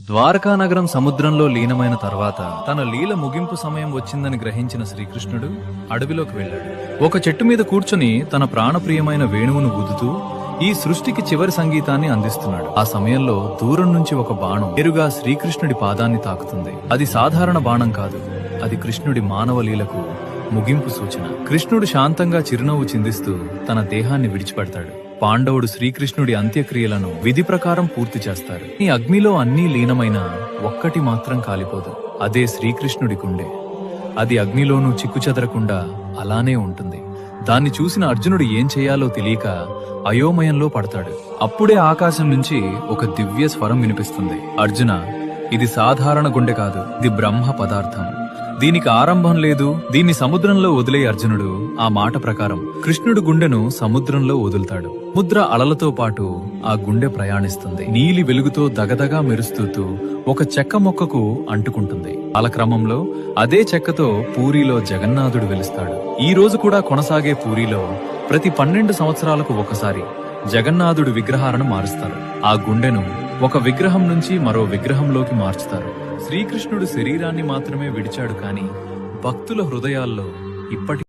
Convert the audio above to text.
ద్వారకా నగరం సముద్రంలో లీనమైన తర్వాత తన లీల ముగింపు సమయం వచ్చిందని గ్రహించిన శ్రీకృష్ణుడు అడవిలోకి వెళ్ళాడు. ఒక చెట్టు మీద కూర్చుని తన ప్రాణప్రియమైన వేణువును ఊదుతూ ఈ సృష్టికి చివరి సంగీతాన్ని అందిస్తున్నాడు. ఆ సమయంలో దూరం నుంచి ఒక బాణం నేరుగా శ్రీకృష్ణుడి పాదాన్ని తాకుతుంది. అది సాధారణ బాణం కాదు, అది కృష్ణుడి మానవ లీలకు ముగింపు సూచన. కృష్ణుడు శాంతంగా చిరునవ్వు చిందిస్తూ తన దేహాన్ని విడిచిపెడతాడు. పాండవుడు శ్రీకృష్ణుడి అంత్యక్రియలను విధి ప్రకారం పూర్తి చేస్తారు. ఈ అగ్నిలో అన్నీ లీనమైన ఒక్కటి మాత్రం కాలిపోదు, అదే శ్రీకృష్ణుడి గుండె. అది అగ్నిలోనూ చిక్కుచెదరకుండా అలానే ఉంటుంది. దాన్ని చూసిన అర్జునుడు ఏం చేయాలో తెలియక అయోమయంలో పడతాడు. అప్పుడే ఆకాశం నుంచి ఒక దివ్య స్వరం వినిపిస్తుంది. అర్జున, ఇది సాధారణ గుండె కాదు, ఇది బ్రహ్మ పదార్థం. దీనికి ఆరంభం లేదు, దీన్ని సముద్రంలో వదిలే. అర్జునుడు ఆ మాట ప్రకారం కృష్ణుడు గుండెను సముద్రంలో వదులుతాడు. సముద్ర అలలతో పాటు ఆ గుండె ప్రయాణిస్తుంది. నీలి వెలుగుతో దగదగా మెరుస్తూ ఒక చెక్క మొక్కకు అంటుకుంటుంది. కాలక్రమంలో అదే చెక్కతో పూరీలో జగన్నాథుడు వెలుస్తాడు. ఈ రోజు కూడా కొనసాగే పూరీలో ప్రతి 12 సంవత్సరాలకు ఒకసారి జగన్నాథుడు విగ్రహాలను మారుస్తారు. ఆ గుండెను ఒక విగ్రహం నుంచి మరో విగ్రహంలోకి మార్చుతారు. శ్రీకృష్ణుడు శరీరాన్ని మాత్రమే విడిచాడు, కానీ భక్తుల హృదయాల్లో ఇప్పటి